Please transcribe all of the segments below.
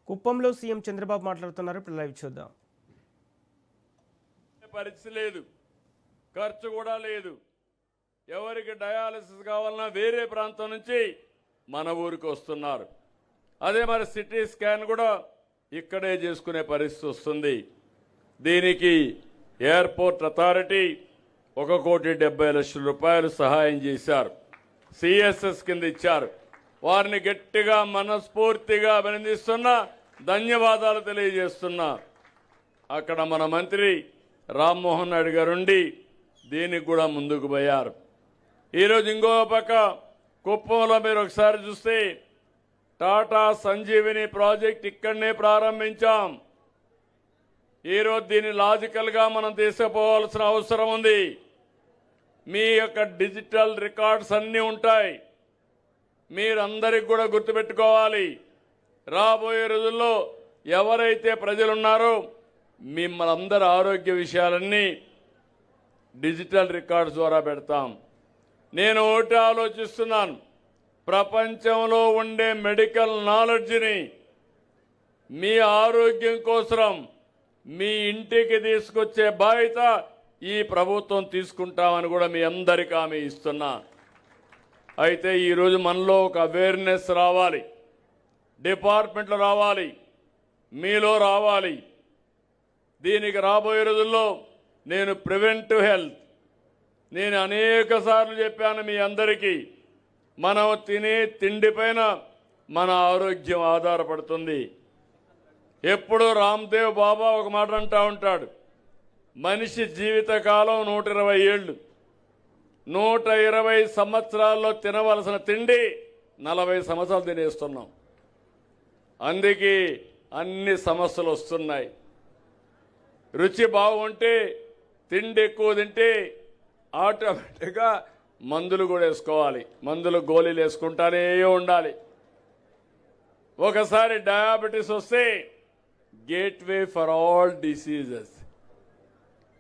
కుప్పంలో సీఎం చంద్రబాబు మాట్లాడుతున్నారు. ఇప్పుడు లైవ్ చూద్దాం. పరిస్థితి లేదు, ఖర్చు కూడా లేదు. ఎవరికి డయాలసిస్ కావాలన్నా వేరే ప్రాంతం నుంచి మన ఊరికి వస్తున్నారు. అదే మరి సిటీ స్కాన్ కూడా ఇక్కడే చేసుకునే పరిస్థితి వస్తుంది. దీనికి ఎయిర్పోర్ట్ అథారిటీ 1,70,00,000 సహాయం చేశారు. సిఎస్ఎస్ కింద ఇచ్చారు. వారిని గట్టిగా మనస్ఫూర్తిగా అభినందిస్తున్నా, ధన్యవాదాలు తెలియజేస్తున్నా. అక్కడ మన మంత్రి రామ్మోహన్ నాయుడు గారుండి దీనికి కూడా ముందుకు పోయారు. ఈరోజు ఇంకో పక్క కుప్పంలో మీరు ఒకసారి చూస్తే టాటా సంజీవిని ప్రాజెక్ట్ ఇక్కడనే ప్రారంభించాం. ఈరోజు దీన్ని లాజికల్గా మనం తీసుకుపోవాల్సిన అవసరం ఉంది. మీ యొక్క డిజిటల్ రికార్డ్స్ అన్నీ ఉంటాయి. మీరందరికి కూడా గుర్తుపెట్టుకోవాలి, రాబోయే రోజుల్లో ఎవరైతే ప్రజలున్నారో మిమ్మల్ని అందరి ఆరోగ్య విషయాలన్నీ డిజిటల్ రికార్డ్స్ ద్వారా పెడతాం. నేను ఒకటి ఆలోచిస్తున్నాను, ప్రపంచంలో ఉండే మెడికల్ నాలెడ్జ్ని మీ ఆరోగ్యం కోసం మీ ఇంటికి తీసుకొచ్చే బాధ్యత ఈ ప్రభుత్వం తీసుకుంటామని కూడా మీ అందరికీ హామీ ఇస్తున్నా. అయితే ఈరోజు మనలో ఒక అవేర్నెస్ రావాలి, డిపార్ట్మెంట్లో రావాలి, మీలో రావాలి. దీనికి రాబోయే రోజుల్లో నేను ప్రివెంటివ్ హెల్త్, నేను అనేక సార్లు చెప్పాను మీ అందరికీ, మనం తినే తిండిపైన మన ఆరోగ్యం ఆధారపడుతుంది. ఎప్పుడు రామ్దేవ్ బాబా ఒక మాట అంటూ ఉంటాడు, మనిషి జీవితకాలం 120 ఏళ్ళు. 120 సంవత్సరాల్లో తినవలసిన తిండి 40 సంవత్సరాలు తినేస్తున్నాం. అందుకే అన్ని సమస్యలు వస్తున్నాయి. రుచి బాగుంటే, తిండి ఎక్కువ తింటే ఆటోమేటిక్గా మందులు కూడా వేసుకోవాలి. మందులు గోళీలు వేసుకుంటానే ఉండాలి. ఒకసారి డయాబెటీస్ వస్తే గేట్వే ఫర్ ఆల్ డిసీజెస్.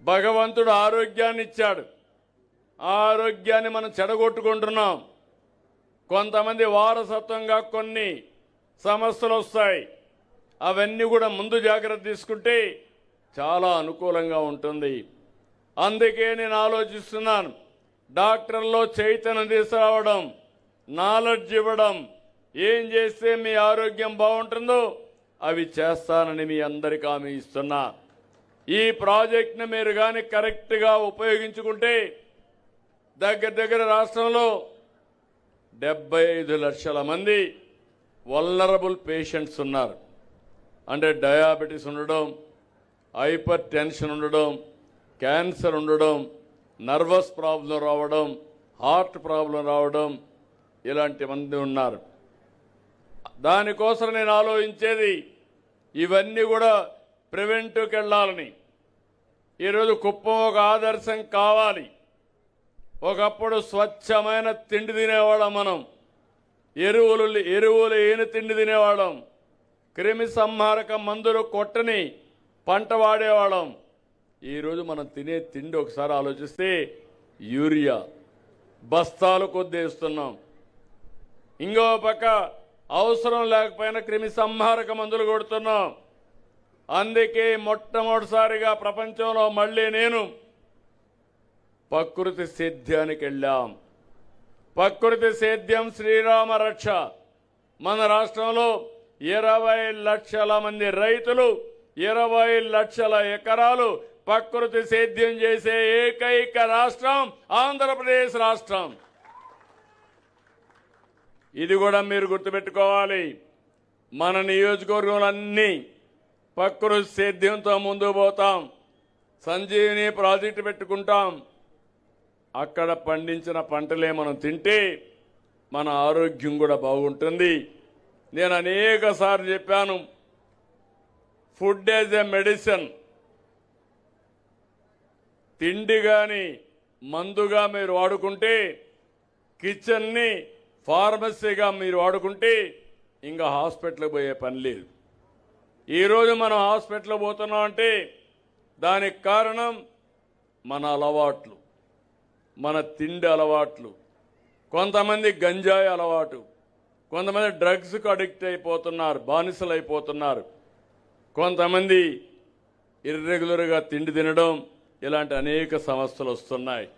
భగవంతుడు ఆరోగ్యాన్ని ఇచ్చాడు, ఆరోగ్యాన్ని మనం చెడగొట్టుకుంటున్నాం. కొంతమంది వారసత్వంగా కొన్ని సమస్యలు వస్తాయి. అవన్నీ కూడా ముందు జాగ్రత్త తీసుకుంటే చాలా అనుకూలంగా ఉంటుంది. అందుకే నేను ఆలోచిస్తున్నాను, డాక్టర్లో చైతన్యం తీసుకురావడం, నాలెడ్జ్ ఇవ్వడం, ఏం చేస్తే మీ ఆరోగ్యం బాగుంటుందో అవి చేస్తానని మీ అందరికీ హామీ ఇస్తున్నా. ఈ ప్రాజెక్ట్ని మీరు కానీ కరెక్ట్గా ఉపయోగించుకుంటే దగ్గర రాష్ట్రంలో 75 లక్షల మంది వల్నరబుల్ పేషెంట్స్ ఉన్నారు. అంటే డయాబెటీస్ ఉండడం, హైపర్ టెన్షన్ ఉండడం, క్యాన్సర్ ఉండడం, నర్వస్ ప్రాబ్లం రావడం, హార్ట్ ప్రాబ్లం రావడం, ఇలాంటి మంది ఉన్నారు. దానికోసం నేను ఆలోచించేది ఇవన్నీ కూడా ప్రివెంటివ్కి వెళ్ళాలని. ఈరోజు కుప్పం ఒక ఆదర్శం కావాలి. ఒకప్పుడు స్వచ్ఛమైన తిండి తినేవాళ్ళం మనం, ఎరువులు ఏని తిండి తినేవాళ్ళం, క్రిమి సంహారక మందులు కొట్టని పంట వాడేవాళ్ళం. ఈరోజు మనం తినే తిండి ఒకసారి ఆలోచిస్తే యూరియా బస్తాలు కొద్దేస్తున్నాం. ఇంకో పక్క అవసరం లేకపోయినా క్రిమి సంహారక మందులు కొడుతున్నాం. అందుకే మొట్టమొదటిసారిగా ప్రపంచంలో మళ్ళీ నేను ప్రకృతి సేద్యానికి వెళ్ళాం. ప్రకృతి సేద్యం శ్రీరామ రక్ష. మన రాష్ట్రంలో 20 లక్షల మంది రైతులు, 20 లక్షల ఎకరాలు ప్రకృతి సేద్యం చేసే ఏకైక రాష్ట్రం ఆంధ్రప్రదేశ్ రాష్ట్రం. ఇది కూడా మీరు గుర్తుపెట్టుకోవాలి. మన నియోజకవర్గంలన్నీ ప్రకృతి సేద్యంతో ముందుకు పోతాం. సంజీవిని ప్రాజెక్టు పెట్టుకుంటాం. అక్కడ పండించిన పంటలే మనం తింటే మన ఆరోగ్యం కూడా బాగుంటుంది. నేను అనేక సార్లు చెప్పాను, ఫుడ్ యాజ్ ఎ మెడిసిన్. తిండి కానీ మందుగా మీరు వాడుకుంటే, కిచెన్ని ఫార్మసీగా మీరు వాడుకుంటే ఇంకా హాస్పిటల్కి పోయే పని లేదు. ఈరోజు మనం హాస్పిటల్ పోతున్నాం అంటే దానికి కారణం మన అలవాట్లు, మన తిండి అలవాట్లు. కొంతమంది గంజాయి అలవాటు, కొంతమంది డ్రగ్స్కు అడిక్ట్ అయిపోతున్నారు, బానిసలు అయిపోతున్నారు. కొంతమంది ఇర్రెగ్యులర్గా తిండి తినడం, ఇలాంటి అనేక సమస్యలు వస్తున్నాయి.